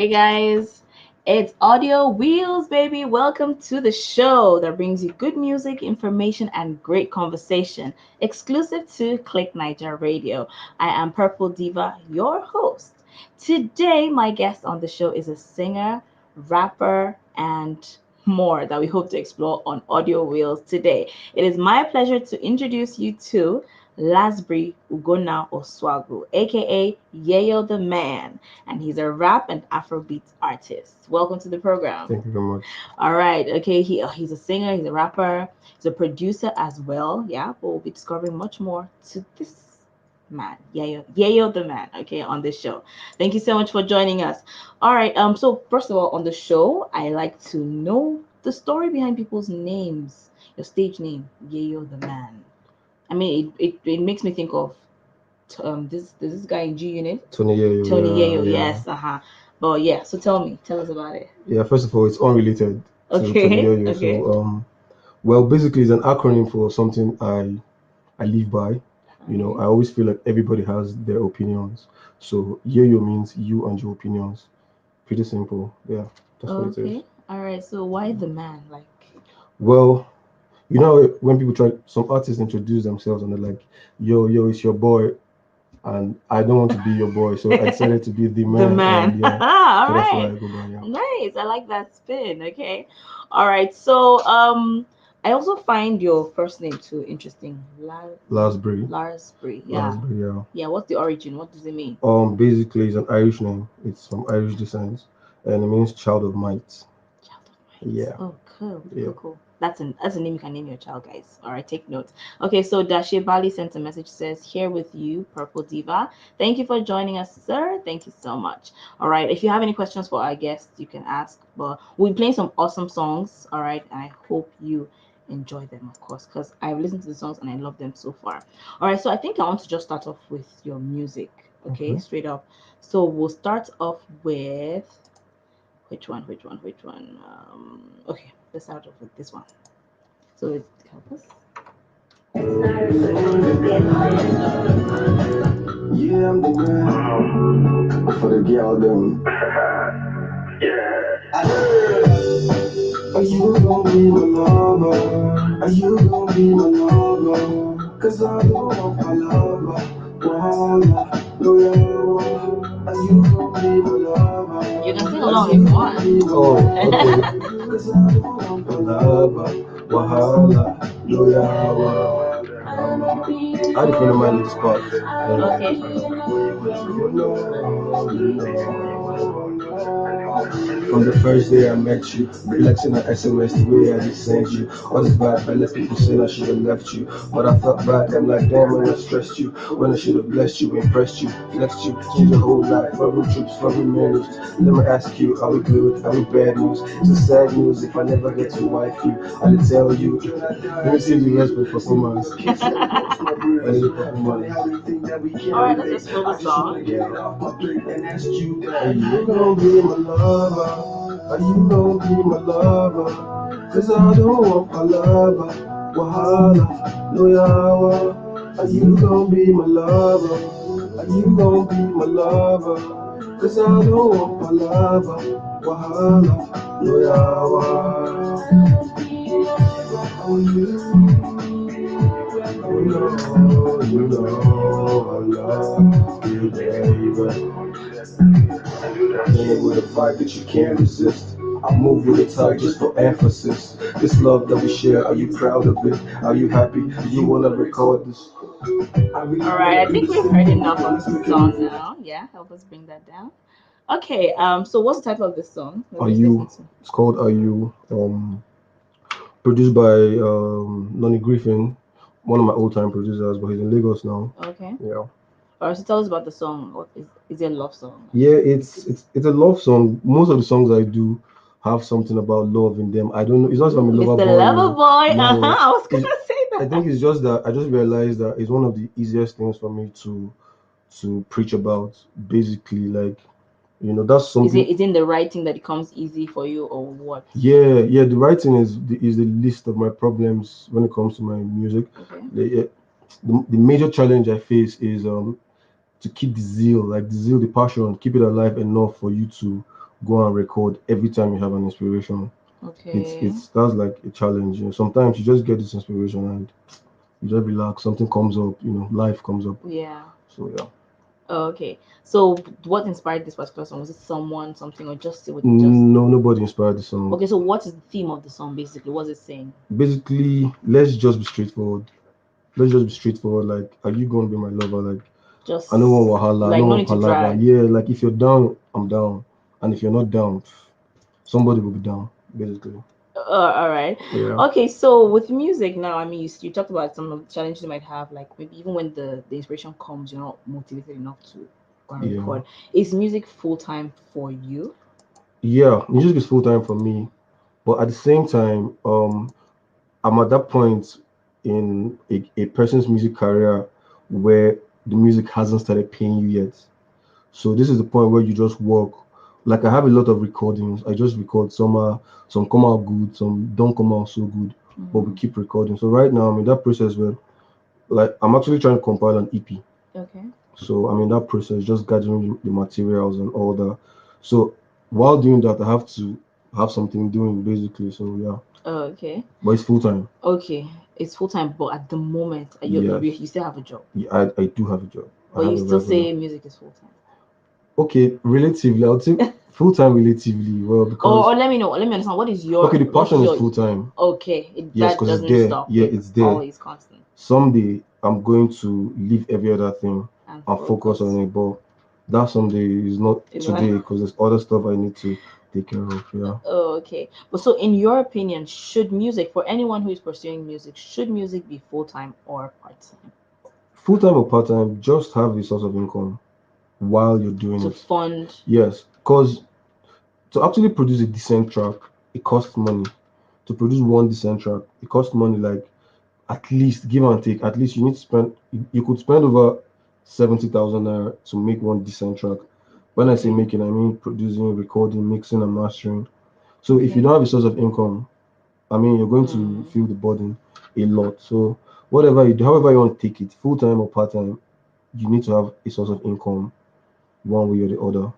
Okay, guys, it's Audio Wheels, baby. Welcome to the show that brings you good music, information, and great conversation, exclusive to Click Naija Radio. I am Purple Diva, your host. Today, my guest on the show is a singer, rapper, and more that we hope to explore on Audio Wheels today. It is my pleasure to introduce you to Lasbury Ugona Oswago, aka Yayo the Man, and he's a rap and Afrobeat artist. Welcome to the program. Thank you very much. All right, okay, he's a singer, he's a rapper, he's a producer as well. Yeah, but we'll be discovering much more to this man, Yayo the Man, okay, on this show. Thank you so much for joining us. All right, so first of all, on the show, I like to know the story behind people's names. Your stage name, Yayo the Man. I mean, it makes me think of this guy in G Unit, Tony Yayo. Tony Yayo. Yeah. Yes, But yeah, so tell us about it. Yeah, first of all, it's unrelated to Tony Okay, Yayo. okay. So, well, basically, it's an acronym for something I live by. You know, I always feel like everybody has their opinions. So, Yayo means you and your opinions. Pretty simple. Yeah, that's what it is. Okay, all right. So why the man? Like, Well, you know, when people try, some artists introduce themselves and they're like, yo, it's your boy. And I don't want to be your boy, so I decided to be the the man. man. And yeah, All so that's why I right, go by. Yeah. nice. I like that spin. Okay, all right. So I also find your first name too interesting. Lasbury. Larsbury. Yeah, Lasbury, yeah. yeah. What's the origin? What does it mean? Basically, it's an Irish name. It's from Irish descent, and it means child of might. Child of Might. Yeah, Oh, cool, yeah. cool. That's a name you can name your child, guys. All right, take note. Okay, so Dashe Bali sent a message says, "Here with you, Purple Diva. Thank you for joining us, sir. Thank you so much. All right, if you have any questions for our guests, you can ask. But we'll be playing some awesome songs. All right, and I hope you enjoy them, of course, because I've listened to the songs and I love them so far. All right, so I think I want to just start off with your music. Okay, Mhm. straight up. So we'll start off with which one? Okay, let's start off with this one. So it help us. Yeah, I'm the man for the girl them. Are you gonna be my lover? Are you gonna be my lover? Cause I don't want my lover. Voila, no, yeah. Are you gonna be my lover? You can sing along if you want. Oh, okay. Cause I don't want my lover. Wahala, no, yeah. I had a friend of mine in this part. Okay. From the first day I met you, flexing on SMS the way I just sent you. All this bad fellas people saying I should have left you, but I felt bad. I'm like damn when I stressed you, when I should have blessed you, impressed you, flexed you, changed your whole life, from trips, from marriage. Let me ask you, are we good? Are we bad news? It's a sad news if I never get to wife you. I'll tell you. Let me see the rest for performance. When is the performance? Alright, let's just feel the song. Are you gonna be my lover? Are you gonna be my lover? Cause I don't want my lover. Wahala, no yawa. Are you gonna be my lover? Are you gonna be my lover? Cause I don't want my lover. Wahala, no yawa. Oh, you know, I love you, baby. Playing with a vibe that you can't resist. I move with a touch just for emphasis. This love that we share, are you proud of it? Are you happy? Do you wanna record this? Alright, I think we've heard enough of the song now. Yeah, help us bring that down. Okay, so what's the title of this song that Are we just you? listened It's called Are You? Produced by Nonny Griffin, one of my old-time producers, but he's in Lagos now. to? Okay. Yeah. Alright, so tell us about the song. What is it a love song? Yeah, it's a love song. Most of the songs I do have something about love in them. I don't know. It's not that I'm a It's lover the boy. lover boy. No, I was gonna it's, say I that. think it's just that I just realized that it's one of the easiest things for me to preach about. Basically, like that's Is something. it in the writing that it comes easy for you or what? Yeah. The writing is the list of my problems when it comes to my music. Okay. The major challenge I face is to keep the zeal, like the zeal, the passion, keep it alive enough for you to go and record every time you have an inspiration. Okay. It's that's like a challenge. Sometimes you just get this inspiration and you just relax. Something comes up. Life comes up. Yeah. So yeah. Oh, okay. So what inspired this particular song? Was it someone, something, or just it was just No, nobody inspired the song. okay? So what is the theme of the song basically? What's it saying? Basically, let's just be straightforward. Let's just be straightforward. Like, are you gonna be my lover? Like, I don't Just want wahala. I like don't no want need to palava. drag. Yeah, like if you're down, I'm down. And if you're not down, somebody will be down. Basically. All right. Yeah. Okay, so with music now, I mean, you talked about some of the challenges you might have, like maybe even when the inspiration comes, you're not motivated enough to go and Yeah. record. Is music full time for you? Yeah. Music is full time for me, but at the same time, I'm at that point in a person's music career where the music hasn't started paying you yet. So this is the point where you just work. Like I have a lot of recordings. I just record some come out good, some don't come out so good, but we Mm-hmm. keep recording. So right now I'm in that process where like I'm actually trying to compile an EP. Okay. So I'm in that process, just gathering the materials and all that. So while doing that, I have to have something doing basically. So yeah, Oh, okay. but it's full time. Okay. It's full time, but at the moment, Yes, you still have a job, yeah, I do have a job. I but have you a still regular. say music is full time. Okay, relatively, I would say full time relatively. Well, Or because let me know. Let me understand. okay, the What's passion is your full time. okay? Yes, That because it's doesn't there. stop. Yeah, It's it's there. always constant Someday I'm going to leave every other thing and and focus on focus. it, but that someday is not Is not. today because there's other stuff I need to take care of. Yeah. Oh, okay. But so, in your opinion, should music, for anyone who is pursuing music, should music be full time or part time Full time or part time, just have a source of income while you're doing to it. fund? Yes, because to actually produce a decent track, it costs money. To produce one decent track, it costs money. Like at least give and take. At least you need to spend. You could spend over 70,000 naira to make one decent track. When I say Okay. making, I mean producing, recording, mixing, and mastering. So if you Okay. don't have a source of income, I mean you're going to Mm. feel the burden a lot. So whatever you do, however you want to take it, full time or part time, you need to have a source of income one way or the other.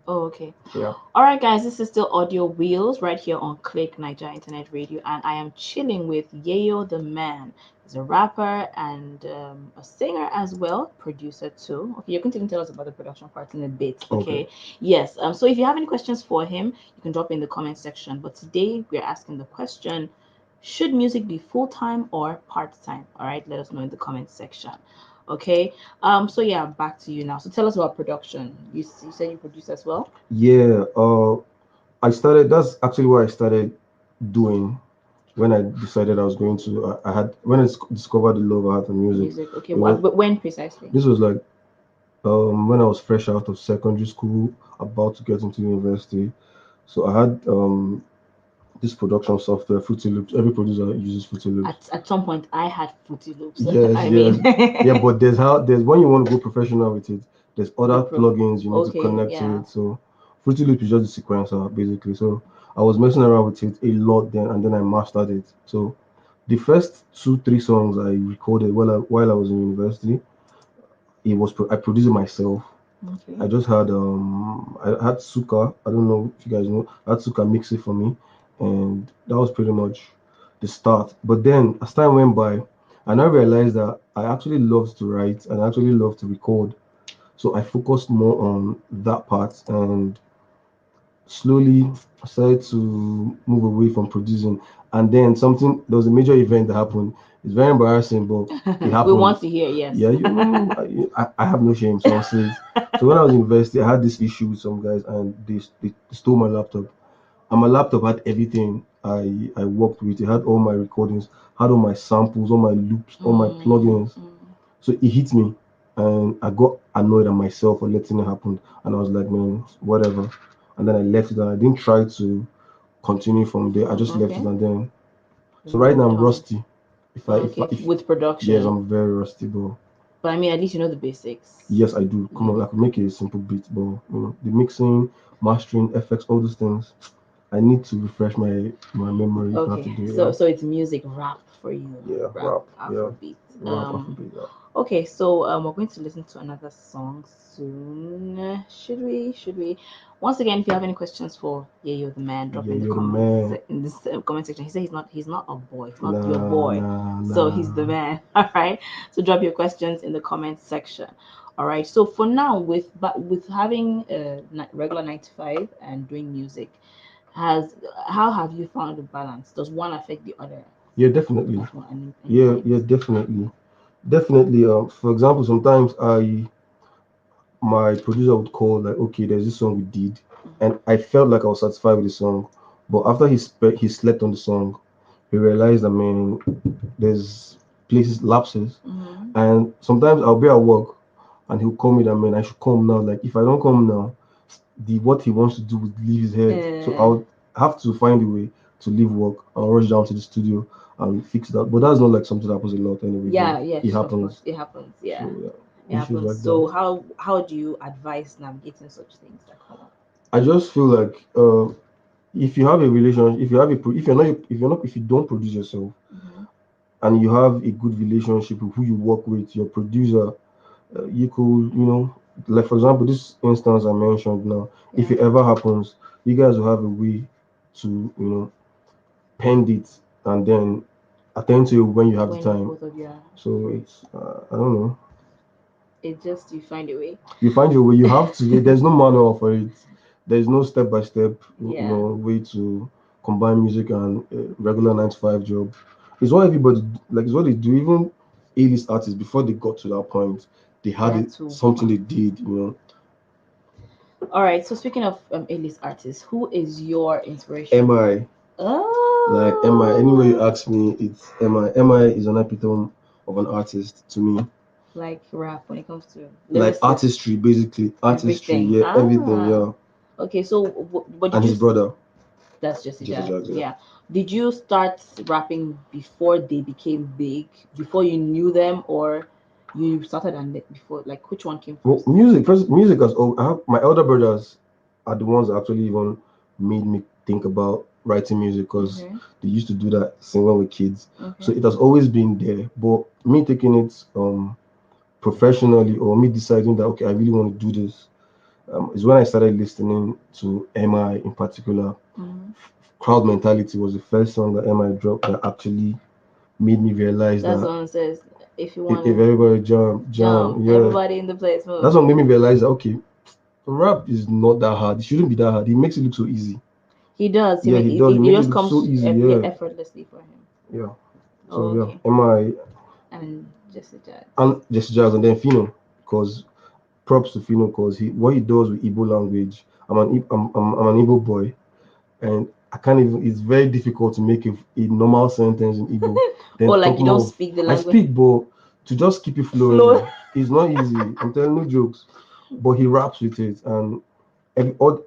Oh, okay. Yeah. All right, guys, this is still Audio Wheels right here on Click Naija Internet Radio, and I am chilling with Yayo the Man. He's a rapper and a singer as well, producer too. Okay, you can even tell us about the production part in a bit. Okay. Okay, yes. So if you have any questions for him, you can drop in the comment section. But today we're asking the question: should music be full time or part time? All right, let us know in the comment section. Okay. So yeah, back to you now. So tell us about production. You said you produce as well. Yeah. I started. That's actually what I started doing when I decided I was going to. I had when I discovered the love I had for music. Music. Okay. It was But when precisely? this was like when I was fresh out of secondary school, about to get into university. So I had this production software, Fruity Loops. Every producer uses Fruity Loops. At some point, I had Fruity Loops. Yes, I yes, mean, yeah. But there's when you want to go professional with it. There's the other pro. plugins you need to Okay. connect to Yeah. it. So Fruity Loop is just the sequencer basically. So I was messing around with it a lot then, and then I mastered it. So the first two three songs I recorded while I was in university, I produced it myself. Okay. I had Suka. I don't know if you guys know. I had Suka mix it for me, and that was pretty much the start. But then as time went by, I now realized that I actually loved to write and I actually love to record. So I focused more on that part and slowly I started to move away from producing. And then something there was a major event that happened. It's very embarrassing, but it We happened. want to hear. Yes. Yeah, I have no shame, so I'll say it. So when I was in university, I had this issue with some guys, and they stole my laptop. And my laptop had everything I worked with. It had all my recordings, had all my samples, all my loops, all my Mm, plugins. mm. So it hit me, and I got annoyed at myself for letting it happen. And I was like, man, whatever. And then I left it, and I didn't try to continue from there. I just left it, Okay. and then We so right now moved I'm on. rusty. Okay. With Yes, production, I'm very rusty, bro. but I mean, at least you know the basics. Yes, I do. Come Yeah. on, I could make a simple beat, but the mixing, mastering, effects, all those things. I need to refresh my memory if I have to Okay, do it. so Yeah, so it's music rap for you, yeah, rap rap, yeah, Afrobeat. rap, Afrobeat. Yeah, Okay, so we're going to listen to another song soon. Should we? Should we? Once again, if you have any questions for Yayo the man, drop yeah, in the you're the comments man. in this comment section. He said he's not a boy. He's not your Nah, boy. nah, So he's the nah. man. All right. So drop your questions in the comments section. All right. So for now, with having a regular 9 to 5 and doing music, has how have you found the balance? Does one affect the other? Yeah, definitely. At any Yeah, point? yeah, definitely, definitely. For example, sometimes my producer would call like, okay, there's this song we did, and I felt like I was satisfied with the song, but after he slept on the song, he realized that man, there's places lapses, Mm-hmm. and sometimes I'll be at work, and he'll call me that man, I should come now. Like if I don't come now, the what he wants to do would leave his head, so Uh, I'll have to find a way to leave work and rush down to the studio and fix that. But that's not like something that happens a lot anyway, but yeah, it yes, of course, happens. it happens. Yeah, So it yeah, issues happens. like that. So how do you advise navigating such things that come up? I just feel like if you have a relationship, if you have a if you don't produce yourself Mm-hmm. and you have a good relationship with who you work with, your producer, you could, like for example, this instance I mentioned now, if Yeah, it ever happens, you guys will have a way to, pend it and then attend to it when you have the when time. both of you are So free, it's, I don't know. it just you find a way. You find your way. You have to. There's no manual for it. There's no step by step, Yeah, way to combine music and regular 9 to 5 job. It's what everybody like. It's what they do. Even A-list artists before they got to that point, they they had had it, to. something they did. All right. So speaking of A-list artists, who is your inspiration? Mi like Mi. Anyway, you Oh, ask me, it's Mi. Mi is an epitome of an artist to me. like rap when it comes to Like lyricist, artistry, basically artistry. everything. Yeah, everything. Ah, Yeah, okay. So what and did you? his brother, That's Jesse Jesse Jazz. Jags. Yeah. Yeah. Did you start rapping before they became big? Before you knew them, or you started and before? Like, which one came Well, first? music has. Oh, my elder brothers are the ones that actually even made me think about writing music because Okay. they used to do that since when we were kids. So Okay. it has always been there. But me taking it professionally or me deciding that okay, I really want to do this is when I started listening to Mi in particular. Mm-hmm. Crowd Mentality was the first song that Mi dropped that actually made me realize That's that one says if you if want to everybody jam, jump, yeah, everybody in the place that move. song made me realize that okay, rap is not that hard. It shouldn't be that hard. He makes it look so easy. He does. He Yeah, make he it. does. He It makes it just look so comes easy. Yeah, effortlessly for him. yeah. So Oh, yeah, okay. Mi And Jesse Jazz. and Jesse Jazz and then Fino, because props to Fino because what he does with Igbo language. I'm an Igbo boy, and I can't even. It's very difficult to make a normal sentence in Igbo. Or Then like talk you don't more of speak the I language. speak, but to just keep it Flow. flowing, it's not easy. I'm telling no jokes. But he raps with it, and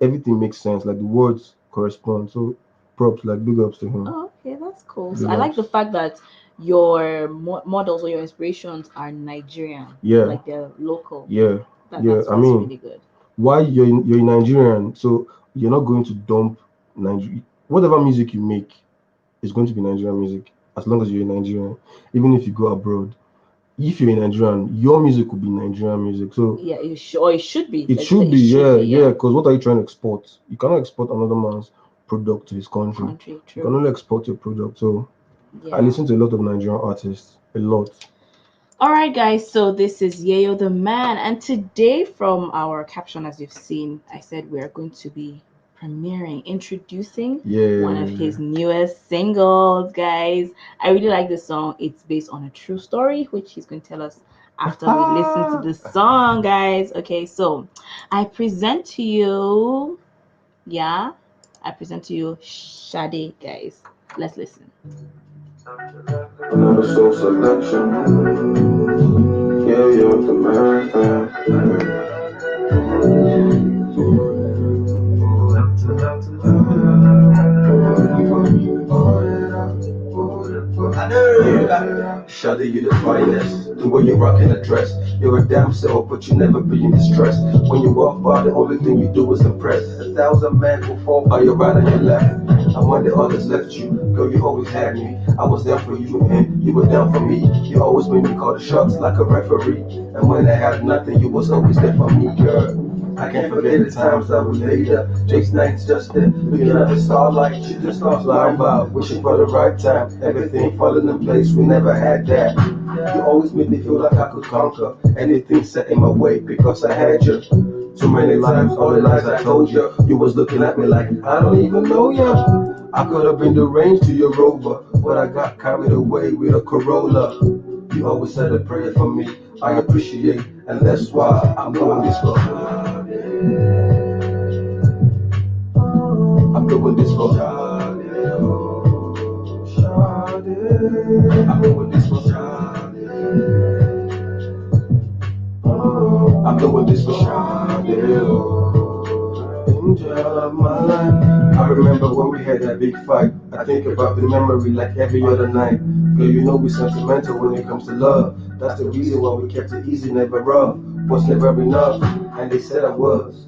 everything makes sense. Like the words correspond. So props, like big ups to him. Oh, okay, that's cool. So Big I like the ups. fact that your models or your inspirations are Nigerian, Yeah, like they're local. yeah, That yeah. I that's mean, really good. why you're in Nigerian, so you're not going to dump Nigeria. Whatever music you make is going to be Nigerian music as long as you're in Nigerian. Even if you go abroad, if you're in Nigerian, your music will be Nigerian music. So Yeah, it should or it should be. it Let's say should that it be, should yeah, be. yeah. Yeah, Because what are you trying to export? You cannot export another man's product to his country. country You can true. only export your product. So I Yeah. listen to a lot of Nigerian artists, a lot. All right, guys. So this is Yayo the man, and today, from our caption, as you've seen, I said we are going to be introducing one of Yeah. his newest singles, guys. I really like the song. It's based on a true story, which he's going to tell us after we listen to the song, guys. Okay, so I present to you, yeah, I present to you Shade, guys. Let's listen. Another soul selection. Yeah, you're the man. Shawty, you the finest. The way you rockin' a dress, you're a damn self, but you never be in distress. When you walk by, the only thing you do is impress. 1,000 men will fall by your right and your left. And when the others left you, girl, you always had me. I was down for you and you were down for me. You always made me call the shots like a referee. And when I had nothing, you was always there for me, girl. I can't forget the times that we laid up. Jake's nights just there, looking at the starlight. She just starts flying by, wishing for the right time. Everything falling in place, we never had that. You always made me feel like I could conquer anything set in my way because I had you. Too many times, all the lies I told you. You was looking at me like I don't even know ya. I could have been the range to your Rover, but I got carried away with a Corolla. You always said a prayer for me. I appreciate, and that's why I'm doing this for. I'm doing this for. I'm doing this for. I'm doing this for. Angel of my life. I remember when we had that big fight. I think about the memory like every other night. Girl, you know we sentimental when it comes to love. That's the reason why we kept it easy, never rough. Was never enough, and they said I was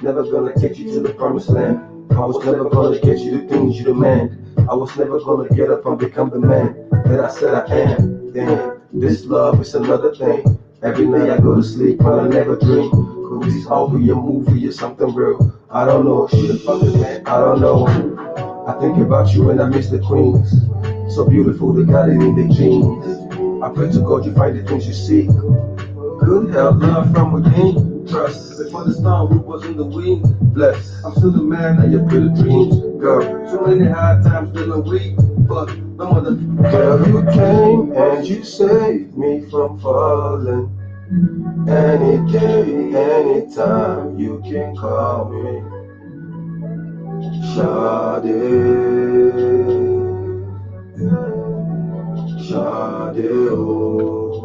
never gonna take you to the promised land. I was never gonna get you the things you demand. I was never gonna get up and become the man that I said I am. Then this love is another thing. Every night I go to sleep and I never dream. Cause it's all be a movie or something real. I don't know, shit fucking man, I don't know. I think about you and I miss the queens. So beautiful, they got it in their jeans. I pray to God you find the things you seek. Good health, love from within. Trust, before the storm, we was in the wind. Blessed, I'm still the man of your pretty dreams. Girl, so many hard times feeling weak. But no other. Girl, you came and you saved me from falling. Any day, anytime, you can call me Shawty, Shawty, oh.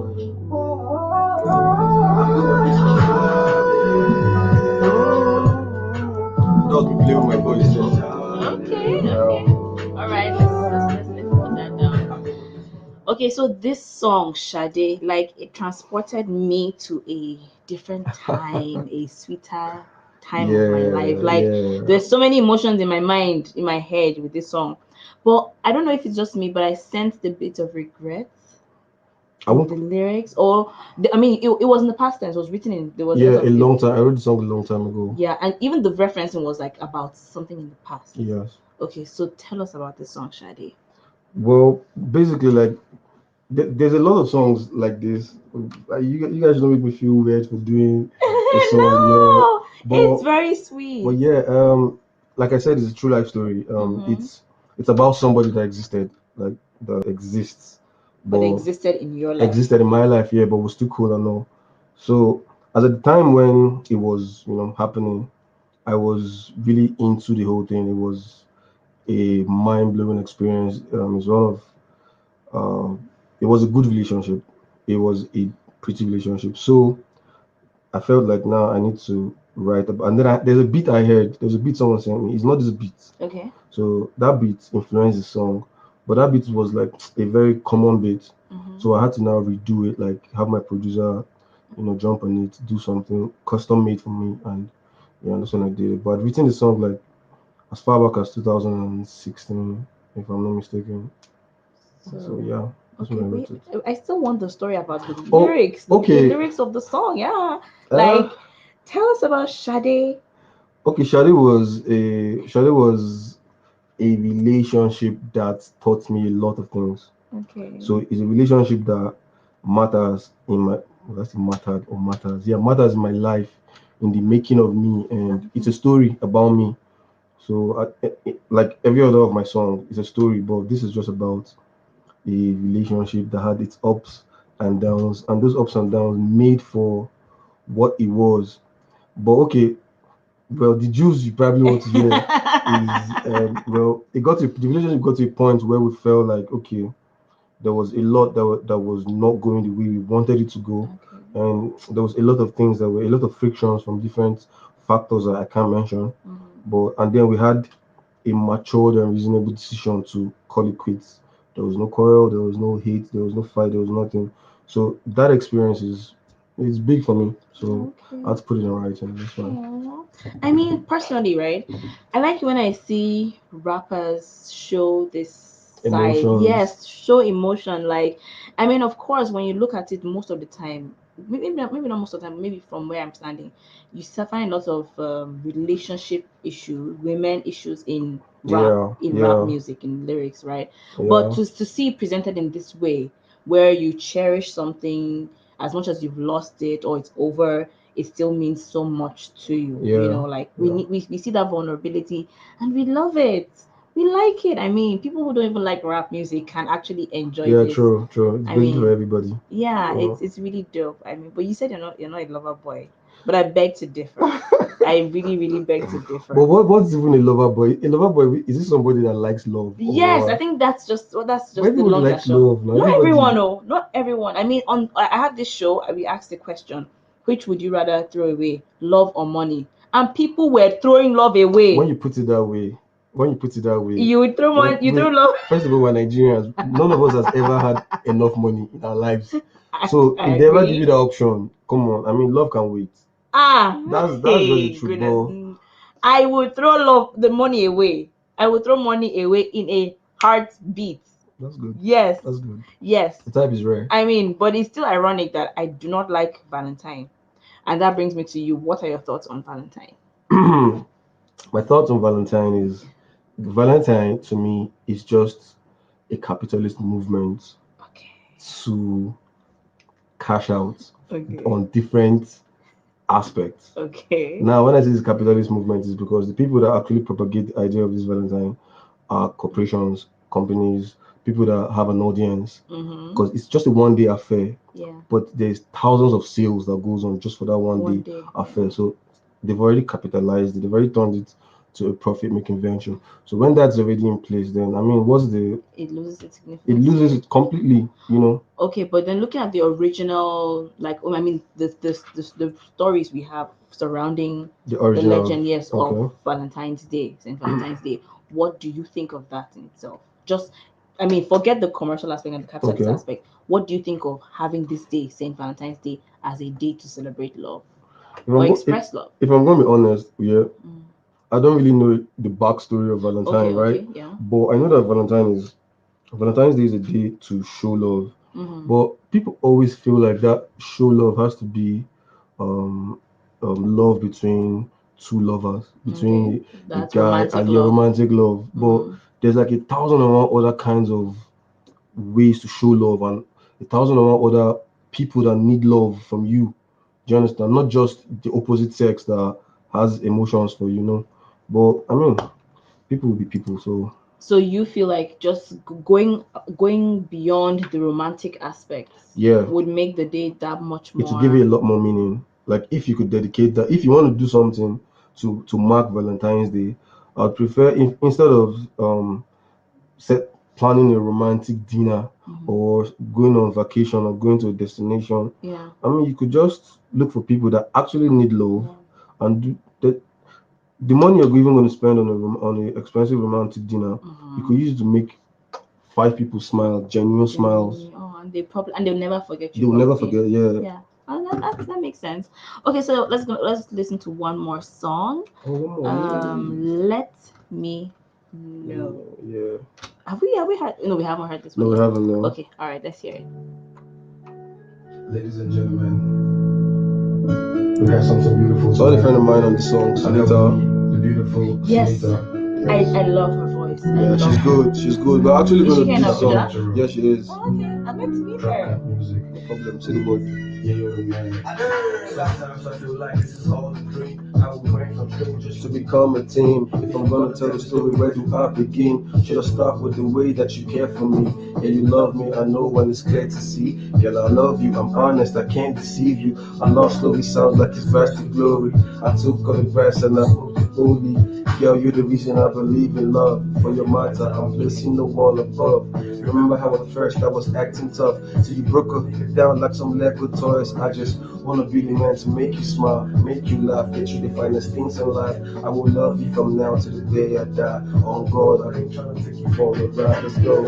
Don't be playing with my voice. Okay, okay. All right, let's put that down. Okay, so this song, Sade, like it transported me to a different time, a sweeter time of my life. Yeah, Like yeah. there's so many emotions in my mind, in my head with this song. But I don't know if it's just me, but I sensed a bit of regret I in won't. the lyrics. Or I mean, it was in the past tense. It was written in. There was a lot Yeah, of a long time. I wrote the song a long time ago. yeah, and even the referencing was like about something in the past. Yes. Okay, so tell us about this song, Sade. Well, basically, like there's a lot of songs like this. You guys don't make me feel weird for doing a song, you know. No, it's But very but sweet. yeah, like I said, it's a true life story. Mm-hmm. It's about somebody that existed, like that exists, But they but existed in your life. existed in my life, yeah, but was still cool and all. So as at the time when it was, happening, I was really into the whole thing. It was a mind blowing experience. It's one of it was a good relationship. It was a pretty relationship. So I felt like now I need to write about. And then there's a beat I heard. There's a beat someone sent me. It's not this beat. Okay. So that beat influenced the song, but that beat was like a very common beat. Mm-hmm. So I had to now redo it, like have my producer, jump on it, do something custom made for me, and yeah, that's when I did it. But I'd written the song like as far back as 2016, if I'm not mistaken. So So yeah, that's when okay, I wait. wrote it. I still want the story about the Oh, lyrics, the okay. lyrics of the song. Yeah, Uh, like tell us about Sade. okay. Shadi was a relationship that taught me a lot of things. Okay. So it's a relationship that matters in my well, that's mattered or matters. Yeah, matters in my life, in the making of me, and it's a story about me. So like every other of my song, it's a story, but this is just about a relationship that had its ups and downs, and those ups and downs made for what it was. But okay, well, the juice you probably want to hear is well, the relationship got to a point where we felt like okay, there was a lot that was not going the way we wanted it to go, Okay. and there was a lot of things that were a lot of frictions from different factors that I can't mention. Mm-hmm. But and then we had a matured and reasonable decision to call it quits, There was no quarrel, there was no hate, there was no fight, there was nothing. So that experience is big for me. So I Okay. had to put it in writing. That's fine. Aw. I mean, personally, right? I like when I see rappers show this side. Emotions. Yes, show emotion. Like, I mean, of course, when you look at it, most of the time, maybe not most of the time, maybe from where I'm standing, you still find lots of relationship issues, women issues Yeah, in rap yeah, music, in lyrics, right? But yeah, to see it presented in this way, where you cherish something as much as you've lost it or it's over, it still means so much to you. You yeah, know, like yeah. we see that vulnerability and we love it. We like it. I mean, people who don't even like rap music can actually enjoy Yeah, this. true, true. It's I basically for mean, everybody. yeah, You it's really dope. I mean, but you said you're not a lover boy, but I beg to differ. I really really beg to But differ. what's even a lover boy? A lover boy is this somebody that likes love Yes, I or think that's just well, that's but just the everybody long and likes short. love now. Not Everybody. everyone, oh, not everyone. I mean, on I have this show. We asked the question, which would you rather throw away, love or money? And people were throwing love When away. you put it that way, when you put it that way, You would throw when money, you throw wait, love. first of all, we're Nigerians. None of us has ever had enough money in our lives. So I if they ever give you agree. that option, come on. I mean, love can wait. Ah, That's just the hey, truth. goodness. But I would throw love the money away. I would throw money away in a heartbeat. that's good. Yes, That's good. yes. The type is rare. I mean, but it's still ironic that I do not like Valentine. And that brings me to you. What are your thoughts on Valentine? My thoughts on Valentine is Valentine to me is just a capitalist movement Okay. to cash out Okay. on different aspects. Okay. Now, when I say this capitalist movement, is because the people that actually propagate the idea of this Valentine are corporations, companies, people that have an audience. Mm-hmm. Because it's just a one day affair, Yeah. but there's thousands of sales that goes on just for that one One day day. Yeah. affair. So they've already capitalized it. They've already turned it to a profit making venture. So when that's already in place, then I mean, what's the It loses its it significance loses here. it completely. Okay, but then looking at the original, like, I mean, the stories we have surrounding The the original. legend, yes, of Okay. Valentine's Day, Saint Valentine's Day. What do you think of that in itself? Just, I mean, forget the commercial aspect and the capitalist Okay. aspect. What do you think of having this day, Saint Valentine's Day, as a day to celebrate love If or I'm go- express love? if I'm going to be honest, yeah, Mm. I don't really know the backstory of Okay, Valentine, right? okay, yeah. But I know that Valentine's Day is a day to show love. Mm-hmm. But people always feel like that show love has to be um, love between two lovers, Okay, between a that's guy romantic and your love. romantic love. But Mm-hmm. there's like a thousand and one other kinds of ways to show love and a thousand and one other people that need love from you. Do you understand? Not just the opposite sex that has emotions for But I mean, people will be people. So So you feel like just going beyond the romantic aspects yeah, would make the day that much it will give more. it a lot more meaning. Like if you could dedicate that, if you want to do something to mark Valentine's Day, I'd prefer if instead of set planning a romantic dinner Mhm. or going on vacation or going to a destination. Yeah. I mean, you could just look for people that actually need love Love. and do the money you're even going to spend on an expensive romantic dinner, you Mhm. could use it to make five people smile, genuine smiles. Genuinely. Oh, and they probably and they'll never forget you They will never probably. forget. Yeah. Yeah. Oh, that makes sense. Okay, so let's listen to one more song. Oh, one more. Yes. Let me know. Yeah. Have we had no, we haven't heard this No, one we yet. haven't. No. Okay, all right, let's hear it. Ladies and gentlemen, we got something beautiful. So I had a friend of mine on the song, Sunita. The beautiful Yes. Sunita. I love her voice. I Yeah, love she's her. good. She's good. We're actually Is she going to here do in the song. Abuja? Yeah, she is. Oh, okay. I'd like to meet Trap her. rap music. No problem. Say the word. Yayo the man. Sometimes I feel like this is all a dream. I will break from strangers To become a team. If I'm gonna tell the story, where do I begin? Should I start with the way that you care for me? Yeah, you love me, I know when it's clear to see. Girl, I love you, I'm honest, I can't deceive you. Our love slowly sounds like it's vast to glory. I took all the advice and I boldly. Girl, you're the reason I believe in love. For your matter, I'm placing the wall above. Remember how at first I was acting tough, so you broke her down like some Lego toys. I just wanna be the man to make you smile, make you laugh, get you the finest things in life. I will love you from now to the day I die. On God, I've been trying to take you for the ride. Let's go.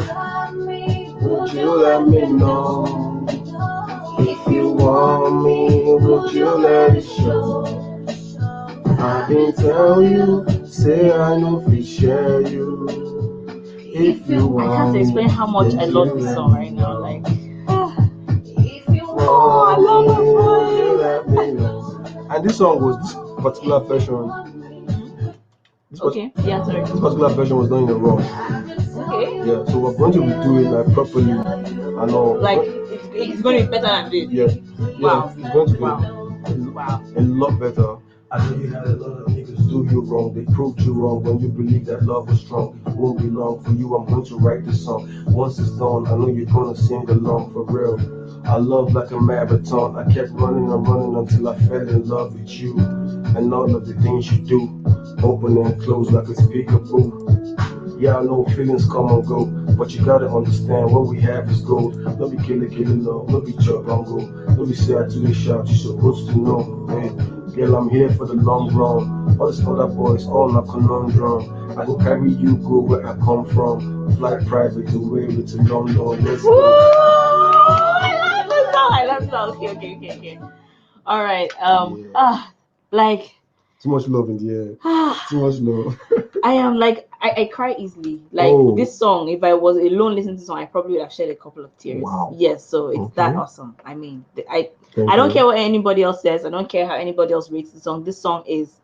Would you let me know if you want me? Would you let it show? I've been tell you, say I know if we share you. If you I can't want explain me, how much I would you love this let song me right now. know? Like, oh, If you I want love me, would you her let me know? And this song was this particular version. voice. This, Okay, yeah, sorry. this particular version was done in a rush. Okay, Yeah, so we're going to redo it like properly. I know. like it's going to be better than this. Yeah, yeah, Wow, it's going to be wow, wow. a lot better. I know you had a lot of niggas do you wrong. They proved you wrong when you believe that love was strong. It won't be long for you. I'm going to write this song. Once it's done, I know you're gonna sing along for real. I love like a marathon. I kept running and running until I fell in love with you and all of the things you do. Open and close like a peekaboo. Yeah, I know feelings come and go, but you gotta understand what we have is gold. No be kill love, no be chop and go. No be say I to the shout, you supposed to know. Hey, girl, I'm here for the long run. All these other boys, all my conundrum. I go carry you, go where I come from. Fly private away with to London, let's Woo! go. I love this song. I love this song. Okay, okay, okay, okay. All right. Yeah. Like, Too much love in the air. Too much love. I am like I cry easily. Like Oh, this song, if I was alone listening to this song, I probably would have shed a couple of tears. wow. Yes, so it's that Okay. awesome. I mean, I Thank don't care you. what anybody else says. I don't care how anybody else rates the song. This song is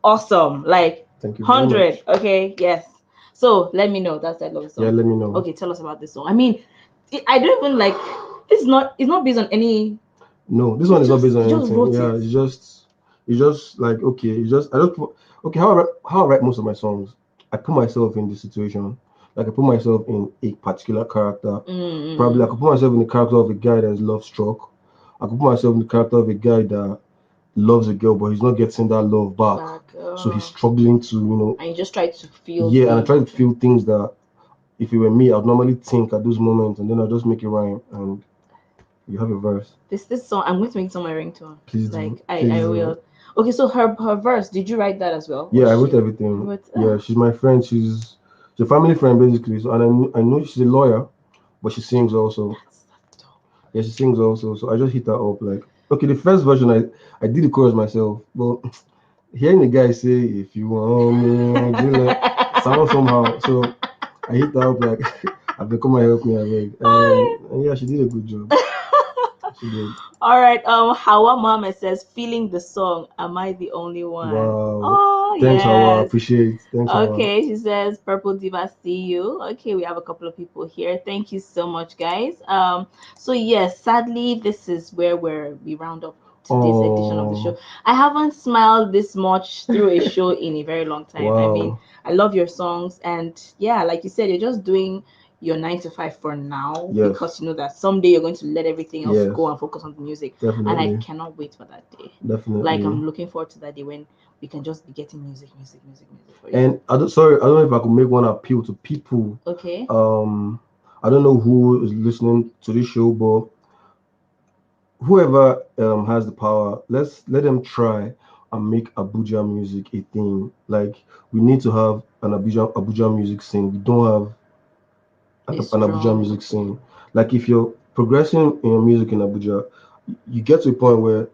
awesome. Like Thank you very 100. much. Okay, yes. So let me know. That's I love the Yeah, song. let me know. Okay, tell us about this song. I mean, I don't even like. It's not based on any. No, this one is not based on You just anything. wrote Yeah, it. it's just like okay, it's just I just put okay. How I write most of my songs, I put myself in the situation. Like I put myself in a particular character. Probably I Mm-mm. could put myself in the character of a guy that is love struck. I could put myself in the character of a guy that loves a girl, but he's not getting that love back. Back. So he's struggling to, And you just try to feel yeah. And I the try to emotion. feel things that if it were me, I'd normally think at those moments, and then I just make it rhyme, and you have a verse. This song, I'm going to make it on my ringtone. Please do, Like please I do. will. Okay, so her verse. Did you write that as well, or Yeah, I wrote she? everything. Wrote, Yeah, she's my friend. She's a family friend basically. So, and I know she's a lawyer, but she sings also. that's dope. Yeah, she sings also. So I just hit her up like, okay, the first version I did the chorus myself, but hearing the guy say, "If you want me," would you like sound somehow. So I hit her up like, "I've been come and help me, I beg." And yeah, she did a good job. She did. All right. Hawa Mama says, feeling the song. Am I the only one? Wow. Oh Thanks, Hawa. yes. Appreciate. Thanks, Hawa. Okay, she says, Purple Diva, see you. Okay, we have a couple of people here. Thank you so much, guys. So yes, sadly, this is where we round up today's edition of the show. Oh, I haven't smiled this much through a show in a very long time. I mean, wow. I love your songs, and yeah, like you said, you're just doing your 9 to 5 for now Yes. because you know that someday you're going to let everything else Yes. go and focus on the music. And I Definitely. cannot wait for that day. Like Definitely. I'm looking forward to that day when we can just be getting music for you. And sorry, I don't know if I could make one appeal to people. Okay. Um, I don't know who is listening to this show, but whoever has the power, let's let them try and make Abuja music a thing. Like we need to have an Abuja music scene. We don't have It's an Abuja strong. music scene. Like if you're progressing in your music in Abuja, you get to a point where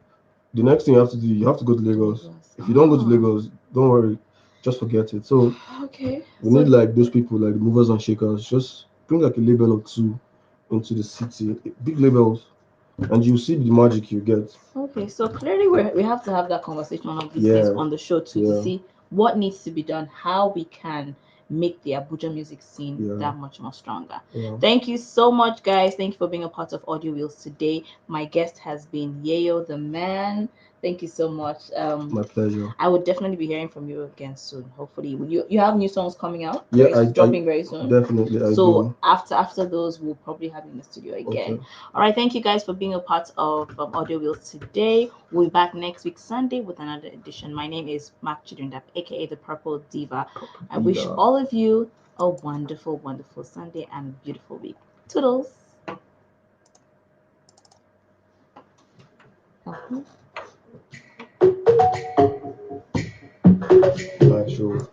the next thing you have to do, you have to go to Lagos. Lagos. If you don't go to Oh, Lagos, don't worry, just forget it. So okay. we need So like those people, like the movers and shakers. Just bring like a label or two into the city, big labels, and you see the magic you get. okay. So clearly we have to have that conversation one of these days Yeah, on the show too to yeah, see what needs to be done, how we can make the Abuja music scene yeah, that much more stronger. yeah. Thank you so much, guys. Thank you for being a part of Audio Wheels today. My guest has been Yayo the man. Thank you so much. My pleasure. I would definitely be hearing from you again soon. Hopefully, you have new songs coming out, Yeah, I dropping very soon. definitely I So do. after those, we'll probably have you in the studio again. Okay. All right, thank you guys for being a part of Audio Wheels today. We'll be back next week Sunday with another edition. My name is Mark Chidundap, aka the Purple Diva. I wish Diva. all of you a wonderful, wonderful Sunday and a beautiful week. Toodles. Mhm. Live show.